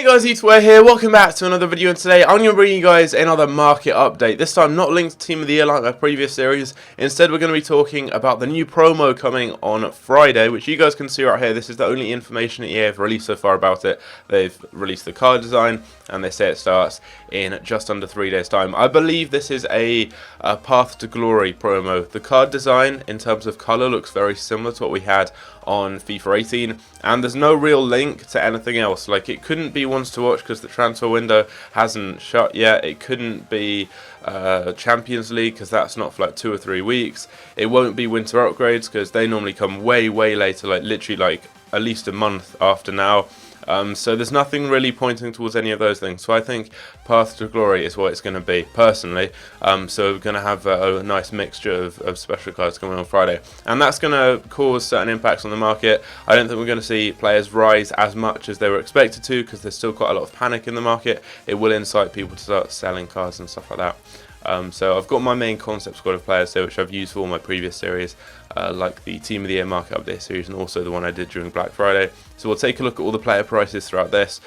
Hey guys, Eatware here, welcome back to another video, and today I'm going to bring you guys another market update. This time not linked to Team of the Year like my previous series. Instead we're going to be talking about the new promo coming on Friday, which you guys can see right here. This is the only information EA have released so far about it. They've released the card design and they say it starts in just under 3 days time. I believe this is a Path to Glory promo. The card design in terms of colour looks very similar to what we had on FIFA 18, and there's no real link to anything else. Like, it couldn't be ones to watch because the transfer window hasn't shut yet. It couldn't be Champions League because that's not for like 2 or 3 weeks. It won't be winter upgrades because they normally come way later, like literally like at least a month after now. So there's nothing really pointing towards any of those things. So I think Path to Glory is what it's going to be, personally. So we're going to have a nice mixture of special cards coming on Friday. And that's going to cause certain impacts on the market. I don't think we're going to see players rise as much as they were expected to because there's still quite a lot of panic in the market. It will incite people to start selling cards and stuff like that. So I've got my main concept squad of players here, which I've used for all my previous series, like the Team of the Year market update series and also the one I did during Black Friday. So we'll take a look at all the player prices throughout this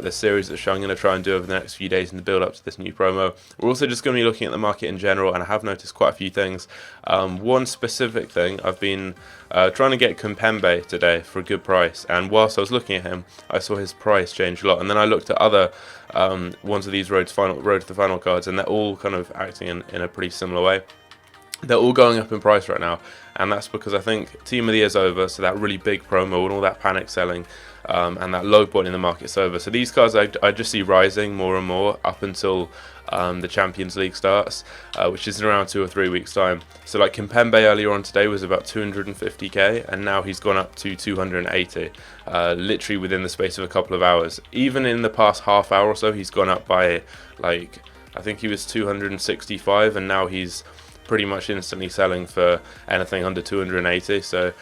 series, which I'm going to try and do over the next few days in the build up to this new promo. We're also just going to be looking at the market in general, and I have noticed quite a few things. One specific thing, I've been trying to get Kimpembe today for a good price, and whilst I was looking at him, I saw his price change a lot, and then I looked at other ones of these road to the final cards, and they're all kind of acting in a pretty similar way. They're all going up in price right now, and that's because I think Team of the Year's over, so that really big promo and all that panic selling and that low point in the market's over. So these cards I just see rising more and more up until the Champions League starts, which is in around 2 or 3 weeks time. So like Kimpembe earlier on today was about 250k, and now he's gone up to 280, literally within the space of a couple of hours. Even in the past half hour or so, he's gone up by, like, I think he was 265, and now he's pretty much instantly selling for anything under 280. So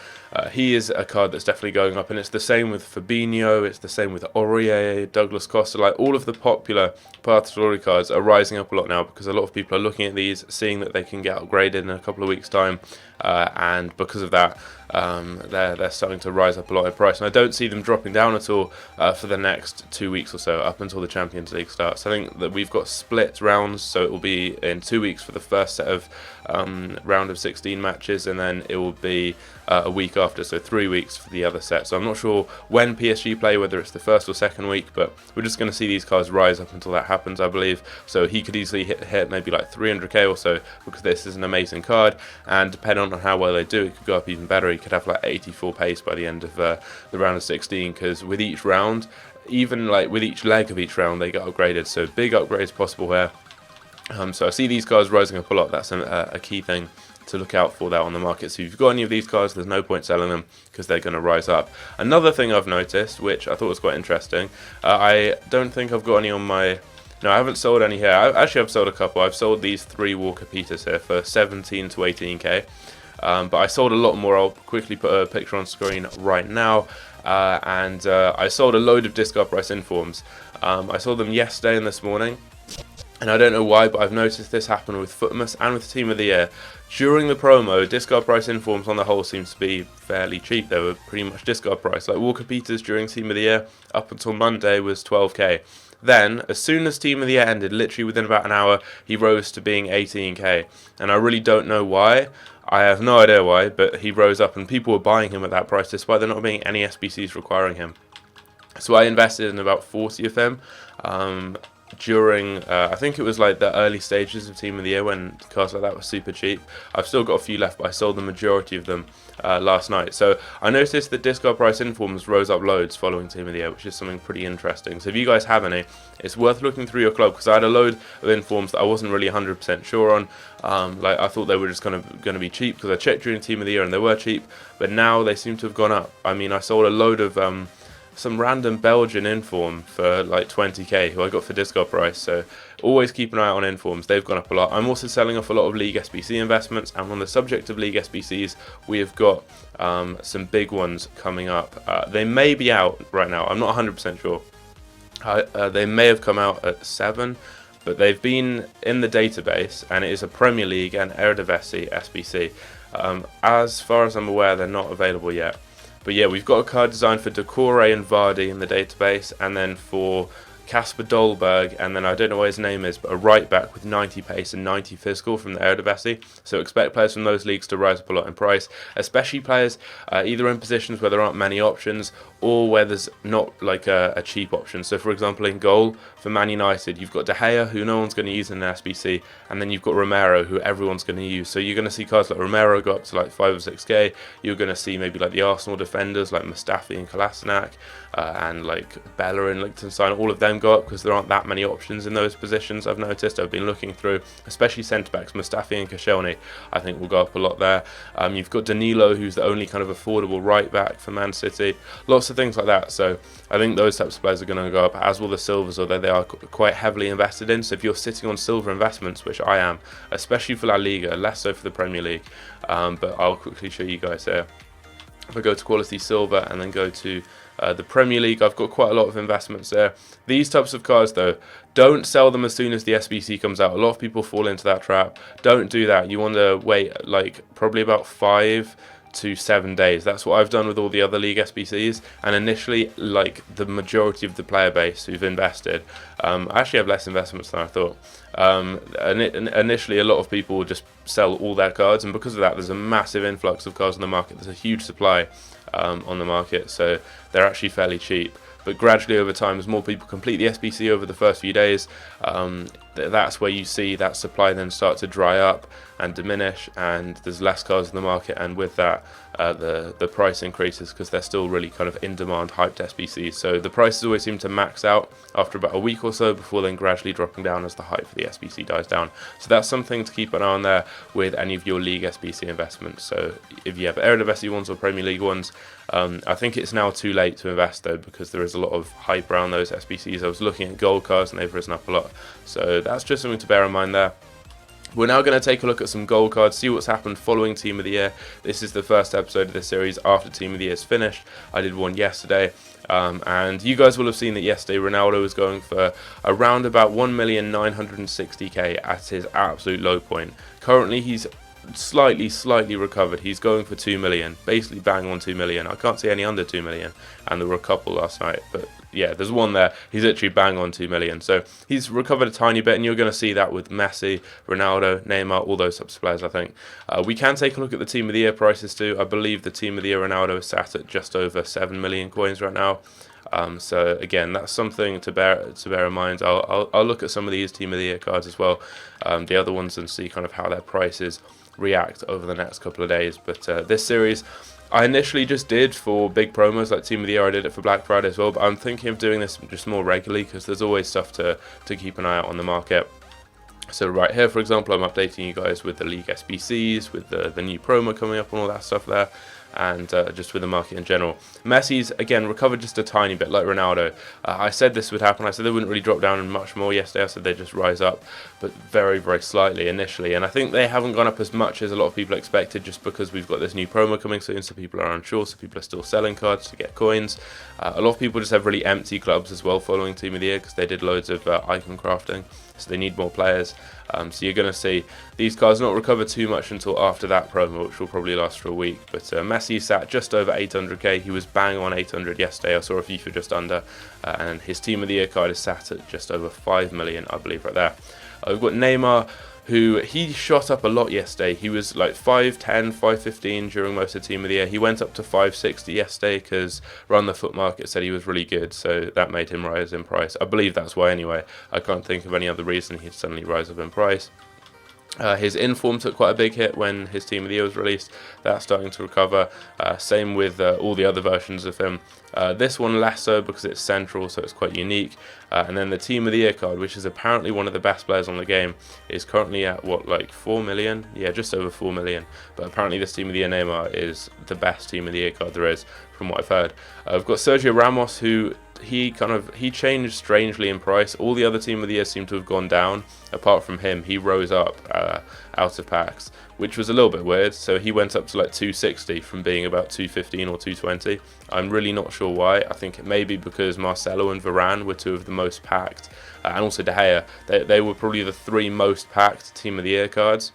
he is a card that's definitely going up, and it's the same with Fabinho, it's the same with Aurier, Douglas Costa. Like, all of the popular Path to Glory cards are rising up a lot now because a lot of people are looking at these, seeing that they can get upgraded in a couple of weeks time, and because of that they're starting to rise up a lot in price, and I don't see them dropping down at all for the next 2 weeks or so, up until the Champions League starts. I think that we've got split rounds, so it will be in 2 weeks for the first set of round of 16 matches, and then it will be a week after, so 3 weeks for the other set. So I'm not sure when PSG play, whether it's the first or second week, but we're just going to see these cards rise up until that happens, I believe. So he could easily hit maybe like 300k or so, because this is an amazing card, and depending on how well they do, it could go up even better. He could have like 84 pace by the end of the round of 16, because with each round, even like with each leg of each round, they get upgraded. So big upgrades possible here. So I see these cards rising up a lot. That's a key thing to look out for that on the market. So if you've got any of these cards, there's no point selling them because they're going to rise up. Another thing I've noticed, which I thought was quite interesting, I don't think I've got any on my... No, I haven't sold any here. I've sold a couple. I've sold these 3 Walker Peters here for 17 to 18k. But I sold a lot more. I'll quickly put a picture on screen right now. And I sold a load of discard price informs. I sold them yesterday and this morning. And I don't know why, but I've noticed this happen with Footmas and with Team of the Year. During the promo, discard price informs on the whole seems to be fairly cheap. They were pretty much discard price. Like Walker Peters during Team of the Year, up until Monday, was 12k. Then, as soon as Team of the Year ended, literally within about an hour, he rose to being 18k. And I really don't know why. I have no idea why, but he rose up and people were buying him at that price despite there not being any SBCs requiring him. So I invested in about 40 of them. During, I think it was like the early stages of Team of the Year when cards like that were super cheap. I've still got a few left, but I sold the majority of them last night. So I noticed that discard price informs rose up loads following Team of the Year, which is something pretty interesting. So if you guys have any, it's worth looking through your club, because I had a load of informs that I wasn't really 100% sure on. Like, I thought they were just going to be cheap because I checked during Team of the Year and they were cheap, but now they seem to have gone up. I mean, I sold a load of some random Belgian inform for like 20k, who I got for discard price. So always keep an eye out on informs. They've gone up a lot. I'm also selling off a lot of League SBC investments, and on the subject of League SBCs, we have got some big ones coming up. They may be out right now. I'm not 100% sure. They may have come out at 7, but they've been in the database, and it is a Premier League and Eredivisie SBC. As far as I'm aware, they're not available yet. But yeah, we've got a card designed for Decore and Vardy in the database, and then for Casper Dolberg, and then I don't know what his name is, but a right back with 90 pace and 90 physical from the Eredivisie. So expect players from those leagues to rise up a lot in price, especially players either in positions where there aren't many options or where there's not like a cheap option. So for example, in goal for Man United, you've got De Gea, who no one's going to use in an SBC, and then you've got Romero, who everyone's going to use. So you're going to see cards like Romero go up to like 5 or 6k. You're going to see maybe like the Arsenal defenders like Mustafi and Kolasinac, and like Bella and Liechtenstein, all of them go up because there aren't that many options in those positions. I've noticed, I've been looking through, especially centre-backs, Mustafi and Koscielny, I think will go up a lot there. You've got Danilo, who's the only kind of affordable right-back for Man City. Lots of things like that, so I think those types of players are going to go up, as will the silvers, although they are quite heavily invested in. So if you're sitting on silver investments, which I am, especially for La Liga, less so for the Premier League, but I'll quickly show you guys here. If I go to quality silver and then go to the Premier League, I've got quite a lot of investments there. These types of cards though, don't sell them as soon as the SBC comes out. A lot of people fall into that trap. Don't do that. You want to wait like probably about 5 to 7 days. That's what I've done with all the other league SBCs, and initially like the majority of the player base who've invested, I actually have less investments than I thought. Initially a lot of people will just sell all their cards, and because of that there's a massive influx of cards on the market. There's a huge supply on the market, so they're actually fairly cheap. But gradually over time, as more people complete the SBC over the first few days, that's where you see that supply then start to dry up and diminish, and there's less cards in the market, and with that the price increases because they're still really kind of in demand, hyped SBCs. So the prices always seem to max out after about a week or so before then gradually dropping down as the hype for the SBC dies down. So that's something to keep an eye on there with any of your league SBC investments. So if you have Eredivisie ones or Premier League ones, I think it's now too late to invest though, because there is a lot of hype around those SBCs. I was looking at gold cards and they've risen up a lot. So that's just something to bear in mind there. We're now going to take a look at some gold cards, see what's happened following Team of the Year. This is the first episode of this series after Team of the Year is finished. I did one yesterday, and you guys will have seen that yesterday Ronaldo was going for around about 1,960,000 at his absolute low point. Currently he's slightly recovered. He's going for 2 million, basically bang on 2 million. I can't see any under 2 million, and there were a couple last night, but yeah, there's one there. He's literally bang on 2 million. So he's recovered a tiny bit, and you're going to see that with Messi, Ronaldo, Neymar, all those types of players, I think. We can take a look at the Team of the Year prices too. I believe the Team of the Year Ronaldo is sat at just over 7 million coins right now. So again, that's something to bear in mind. I'll look at some of these Team of the Year cards as well, the other ones, and see kind of how their prices react over the next couple of days. But this series I initially just did for big promos like Team of the Year. I did it for Black Friday as well, but I'm thinking of doing this just more regularly because there's always stuff to keep an eye out on the market. So right here, for example, I'm updating you guys with the League SBCs, with the new promo coming up and all that stuff there, and just with the market in general. Messi's, again, recovered just a tiny bit, like Ronaldo. I said this would happen. I said they wouldn't really drop down much more yesterday. I said they'd just rise up, but very slightly initially. And I think they haven't gone up as much as a lot of people expected, just because we've got this new promo coming soon, so people are unsure, so people are still selling cards to get coins. A lot of people just have really empty clubs as well following Team of the Year, because they did loads of icon crafting, so they need more players. So you're going to see these cards not recover too much until after that promo, which will probably last for a week. But Messi sat just over 800k. He was bang on 800 yesterday. I saw a FIFA just under, and his Team of the Year card is sat at just over 5 million, I believe, right there. We've got Neymar, who he shot up a lot yesterday. He was like 510, 515 during most of the Team of the Year. He went up to 560 yesterday because Run the Foot Market said he was really good, so that made him rise in price. I believe that's why anyway. I can't think of any other reason he'd suddenly rise up in price. His inform took quite a big hit when his Team of the Year was released. That's starting to recover. Same with all the other versions of him. This one less so because it's central, so it's quite unique. And then the Team of the Year card, which is apparently one of the best players on the game, is currently at what, like 4 million? Yeah, just over 4 million. But apparently this Team of the Year Neymar is the best Team of the Year card there is, from what I've heard. I've got Sergio Ramos, who he changed strangely in price. All the other Team of the Year seem to have gone down. Apart from him, he rose up out of packs, which was a little bit weird. So he went up to like 260 from being about 215 or 220. I'm really not sure why. I think it may be because Marcelo and Varane were two of the most packed, and also De Gea. They were probably the three most packed Team of the Year cards.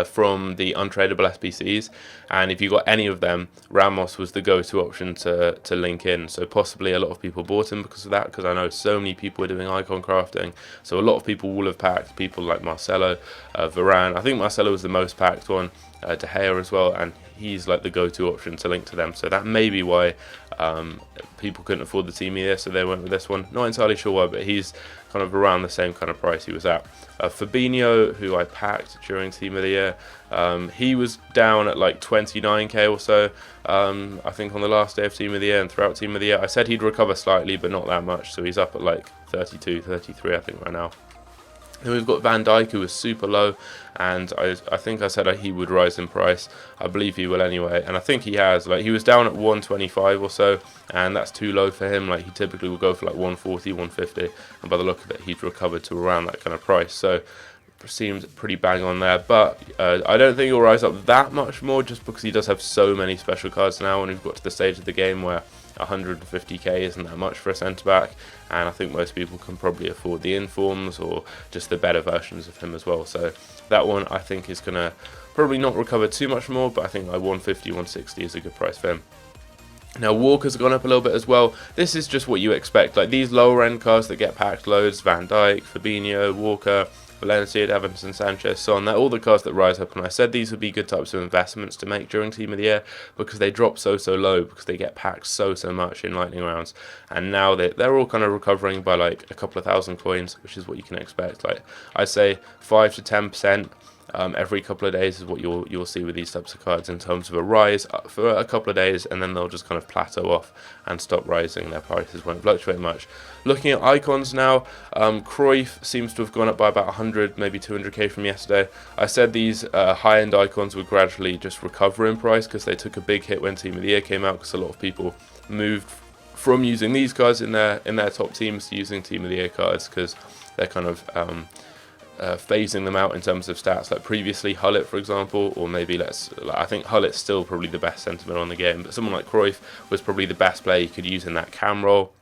from the untradeable SBCs, and if you got any of them, Ramos was the go-to option to link in. So possibly a lot of people bought him because of that, because I know so many people are doing icon crafting, so a lot of people will have packed people like Marcelo, Varane. I think Marcelo was the most packed one, De Gea as well, and he's like the go-to option to link to them. So that may be why people couldn't afford the Team of the Year, so they went with this one. Not entirely sure why, but he's kind of around the same kind of price he was at. Fabinho, who I packed during Team of the Year, he was down at like 29k or so, I think on the last day of Team of the Year and throughout Team of the Year. I said he'd recover slightly, but not that much, so he's up at like 32, 33 I think right now. Then we've got Van Dijk, who was super low, and I think I said he would rise in price. I believe he will anyway, and I think he has. Like, he was down at 125 or so, and that's too low for him. Like, he typically will go for like 140, 150, and by the look of it, he'd recovered to around that kind of price. So seemed pretty bang on there, but I don't think he'll rise up that much more, just because he does have so many special cards now, and we've got to the stage of the game where 150k isn't that much for a centre back, and I think most people can probably afford the informs or just the better versions of him as well. So that one I think is going to probably not recover too much more, but I think like 150, 160 is a good price for him. Now Walker's gone up a little bit as well. This is just what you expect, like these lower end cards that get packed loads, Van Dijk, Fabinho, Walker, Valencia, Davinson Sanchez, so on. They're all the cards that rise up, and I said these would be good types of investments to make during Team of the Year because they drop so low, because they get packed so much in lightning rounds, and now they're all kind of recovering by like a couple of thousand coins, which is what you can expect. Like I say 5 to 10%. Every couple of days is what you'll see with these types of cards in terms of a rise for a couple of days, and then they'll just kind of plateau off and stop rising. Their prices won't fluctuate much. Looking at icons now, Cruyff seems to have gone up by about 100, maybe 200k from yesterday. I said these high-end icons would gradually just recover in price because they took a big hit when Team of the Year came out, because a lot of people moved from using these cards in their top teams to using Team of the Year cards, because they're kind of phasing them out in terms of stats. Like previously Hullet, for example, or maybe I think Hullet's still probably the best sentiment on the game, but someone like Cruyff was probably the best player you could use in that cam role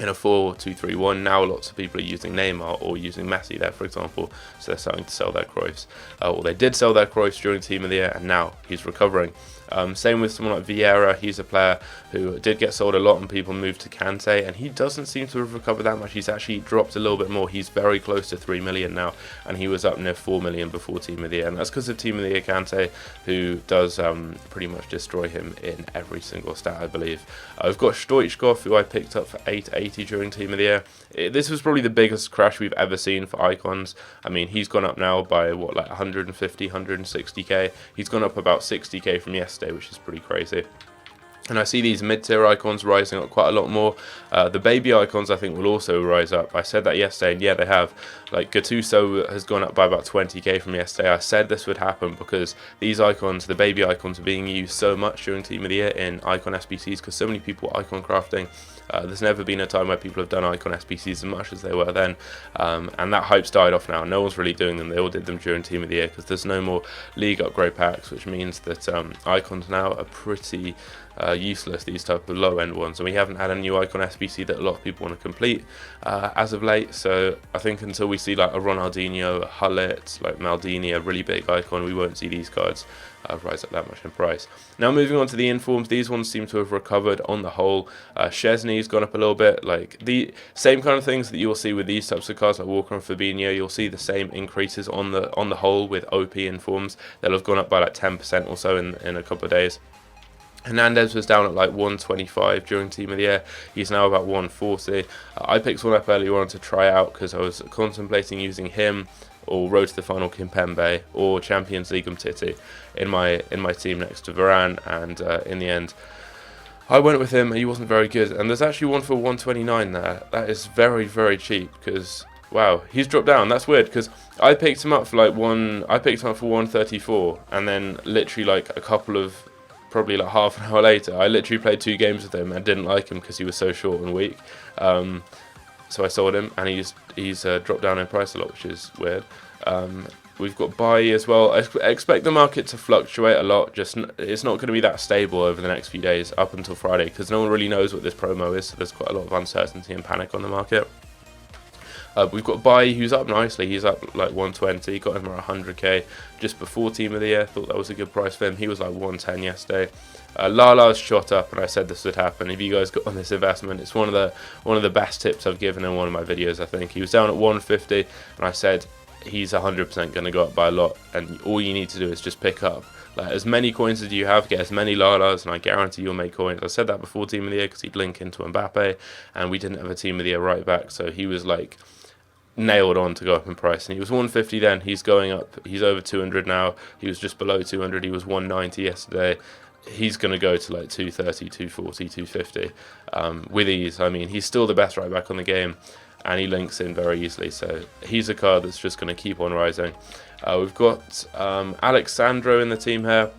in a 4-2-3-1. Now lots of people are using Neymar or using Messi there, for example, so they're starting to sell their Cruyffs, or they did sell their Cruyffs during Team of the Year, and now he's recovering. Same with someone like Vieira. He's a player who did get sold a lot and people moved to Kante, and he doesn't seem to have recovered that much. He's actually dropped a little bit more. He's very close to 3 million now, and he was up near 4 million before Team of the Year, and that's because of Team of the Year Kante, who does pretty much destroy him in every single stat, I believe. I've got Stoichkov, who I picked up for 880 during Team of the Year. This was probably the biggest crash we've ever seen for icons. I mean, he's gone up now by what, like 150, 160k. He's gone up about 60k from yesterday, which is pretty crazy. And I see these mid-tier icons rising up quite a lot more. The baby icons I think will also rise up. I said that yesterday, and yeah, they have. Like Gattuso has gone up by about 20k from yesterday. I said this would happen because these icons, the baby icons, are being used so much during Team of the Year in icon SBCs, because so many people are icon crafting. There's never been a time where people have done icon SBCs as much as they were then, and that hype's died off now. No one's really doing them. They all did them during Team of the Year because there's no more league upgrade packs, which means that icons now are pretty useless, these type of low end ones, and we haven't had a new icon SBC that a lot of people want to complete as of late. So I think until we see like a Ronaldinho, a Hullet, like Maldini, a really big icon, we won't see these cards rise up that much in price. Now moving on to the informs, these ones seem to have recovered on the whole. Szczesny's gone up a little bit. Like the same kind of things that you'll see with these types of cards like Walker and Fabinho, you'll see the same increases on the whole with OP informs. They'll have gone up by like 10% or so in a couple of days. Hernandez was down at like 125 during Team of the Year. He's now about 140. I picked one up earlier on to try out because I was contemplating using him or Road to the Final Kimpembe or Champions League Umtiti in my team next to Varane, and in the end I went with him and he wasn't very good. And there's actually one for 129 there. That is very cheap because wow, he's dropped down. That's weird because I picked him up for like 134, and then literally like a couple of probably like half an hour later, I literally played 2 games with him and didn't like him because he was so short and weak. So I sold him, and he's dropped down in price a lot, which is weird. We've got Bailly as well. I expect the market to fluctuate a lot. Just it's not going to be that stable over the next few days up until Friday, because no one really knows what this promo is. So there's quite a lot of uncertainty and panic on the market. We've got Bailly, who's up nicely. He's up like 120. Got him at 100k just before Team of the Year. Thought that was a good price for him. He was like 110 yesterday. Lala's shot up, and I said this would happen. If you guys got on this investment, it's one of the best tips I've given in one of my videos. I think he was down at 150, and I said he's 100% going to go up by a lot. And all you need to do is just pick up like as many coins as you have, get as many Lalas, and I guarantee you'll make coins. I said that before Team of the Year because he'd link into Mbappe, and we didn't have a Team of the Year right back, so he was like nailed on to go up in price. And he was 150 then. He's going up. He's over 200 now. He was just below 200. He was 190 yesterday. He's going to go to like 230, 240, 250 with ease. I mean, he's still the best right back on the game, and he links in very easily. So he's a card that's just going to keep on rising. We've got Alexandro in the team here.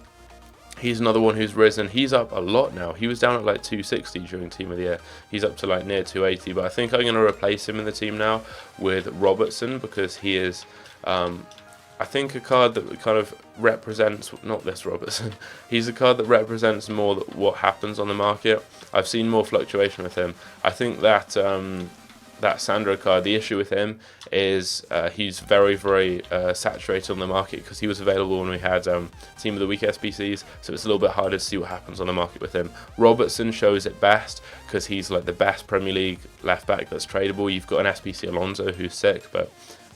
He's another one who's risen. He's up a lot now. He was down at like 260 during Team of the Year. He's up to like near 280. But I think I'm going to replace him in the team now with Robertson, because he is, I think, a card that kind of represents, not this Robertson, he's a card that represents more what happens on the market. I've seen more fluctuation with him. I think that that Sandro card, the issue with him is he's very, very saturated on the market, because he was available when we had Team of the Week SBCs, so it's a little bit harder to see what happens on the market with him. Robertson shows it best because he's like the best Premier League left back that's tradable. You've got an SBC Alonso who's sick, but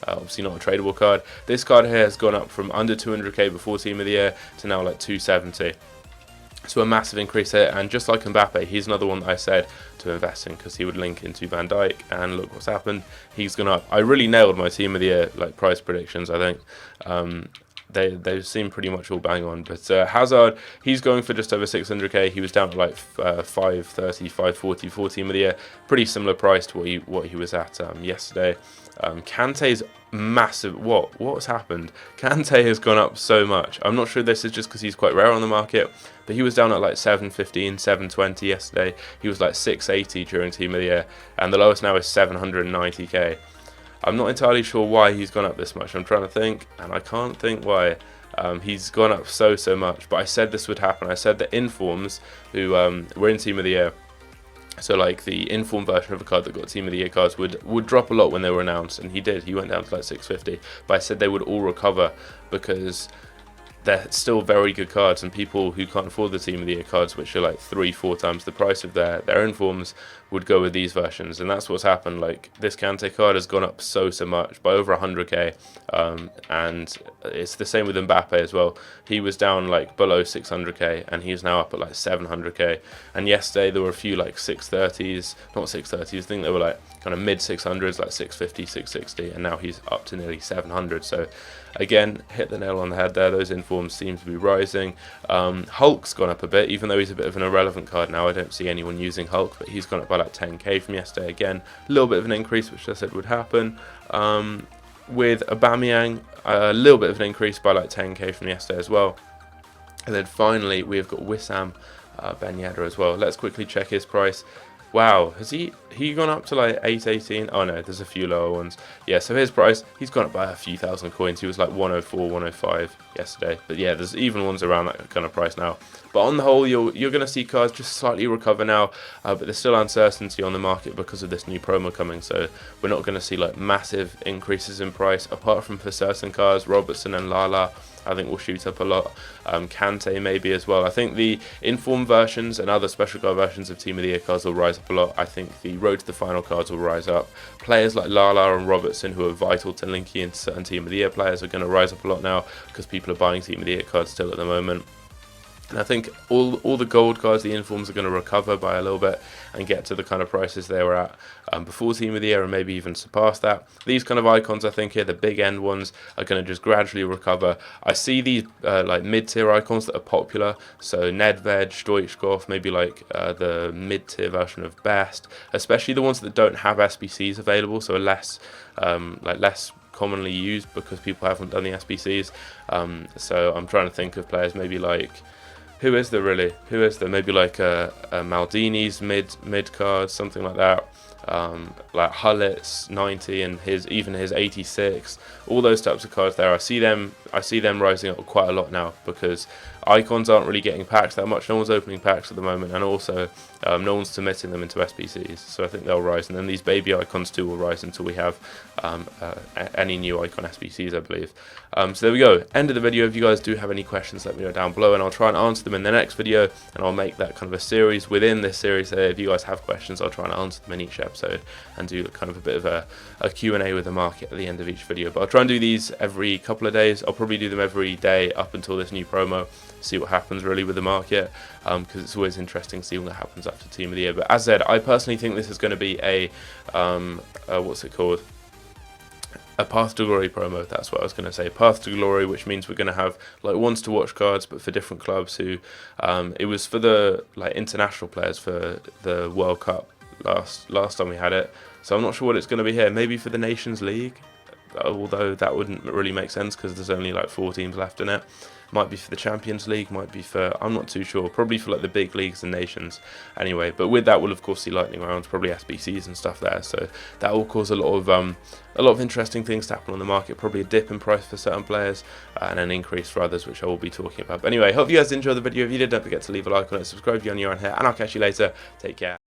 obviously not a tradable card. This card here has gone up from under 200k before Team of the Year to now like 270. So a massive increase here, and just like Mbappe, he's another one that I said to invest in because he would link into Van Dijk, and look what's happened. He's gone up. I really nailed my Team of the Year like price predictions, I think. They seem pretty much all bang on. But Hazard, he's going for just over 600k. He was down at like 530, 540 for Team of the Year. Pretty similar price to what he was at yesterday. Kante's massive. What's happened? Kante has gone up so much. I'm not sure this is just because he's quite rare on the market, but he was down at like 715, 720 yesterday. He was like 680 during Team of the Year, and the lowest now is 790k. I'm not entirely sure why he's gone up this much. I'm trying to think, and I can't think why. He's gone up so much, but I said this would happen. I said that Informs, who were in Team of the Year, so like the inform version of a card that got Team of the Year cards would drop a lot when they were announced, and he did. He went down to like 650, but I said they would all recover because they're still very good cards, and people who can't afford the Team of the Year cards, which are like 3-4 times the price of their informs, would go with these versions. And that's what's happened. Like, this Kante card has gone up so much, by over 100k, and it's the same with Mbappe as well. He was down like below 600k, and he's now up at like 700k. And yesterday there were a few like 630s, not 630s, I think they were like kind of mid 600s, like 650, 660, and now he's up to nearly 700. So again, hit the nail on the head there. Those informs seem to be rising. Hulk's gone up a bit, even though he's a bit of an irrelevant card now. I don't see anyone using Hulk, but he's gone up by like 10k from yesterday. Again, a little bit of an increase, which I said would happen. With Aubameyang, a little bit of an increase by like 10k from yesterday as well. And then finally, we've got Wissam Ben Yedder as well. Let's quickly check his price. Wow, has he gone up to like 818? Oh no, there's a few lower ones. Yeah, so his price, he's gone up by a few thousand coins. He was like 104, 105 yesterday. But yeah, there's even ones around that kind of price now. But on the whole, you're going to see cards just slightly recover now, but there's still uncertainty on the market because of this new promo coming. So we're not going to see like massive increases in price, apart from for certain cards. Robertson and Lala, I think, will shoot up a lot. Kante maybe as well. I think the inform versions and other special card versions of Team of the Year cards will rise up a lot. I think the road to the final cards will rise up. Players like Lala and Robertson, who are vital to linking into certain Team of the Year players, are going to rise up a lot now because people are buying Team of the Year cards still at the moment. And I think all the gold cards, the informs, are going to recover by a little bit and get to the kind of prices they were at before Team of the Year, and maybe even surpass that. These kind of icons, I think, here, the big end ones, are going to just gradually recover. I see these like mid-tier icons that are popular, so Nedved, Stoichkov, maybe like the mid-tier version of Best, especially the ones that don't have SBCs available, so are less commonly used because people haven't done the SBCs. So I'm trying to think of players maybe like, who is there? Maybe like a Maldini's mid card, something like that. like Hullet's 90 and even his 86, all those types of cards there. I see them rising up quite a lot now, because icons aren't really getting packs that much. No one's opening packs at the moment, and also no one's submitting them into SBCs, so I think they'll rise. And then these baby icons too will rise until we have any new icon SBCs, I believe. So there we go, end of the video. If you guys do have any questions, let me know down below, and I'll try and answer them in the next video, and I'll make that kind of a series within this series. So if you guys have questions, I'll try and answer them in each episode and do kind of a bit of a Q&A with the market at the end of each video. But I'll try and do these every couple of days. I'll probably do them every day up until this new promo, see what happens really with the market, because it's always interesting to see what happens after Team of the Year. But as said, I personally think this is going to be a what's it called, a Path to Glory promo. That's what I was going to say, Path to Glory, which means we're going to have like ones to watch cards, but for different clubs. Who it was for the like international players for the World Cup last time we had it, so I'm not sure what it's going to be here. Maybe for the Nations League, although that wouldn't really make sense because there's only like 4 teams left in it. Might be for the Champions League, might be for, I'm not too sure, probably for like the big leagues and nations anyway. But with that, we'll of course see lightning rounds, probably SBCs and stuff there, so that will cause a lot of interesting things to happen on the market. Probably a dip in price for certain players and an increase for others, which I will be talking about. But anyway, hope you guys enjoyed the video. If you did, don't forget to leave a like on it, subscribe if you're new around here, and I'll catch you later. Take care.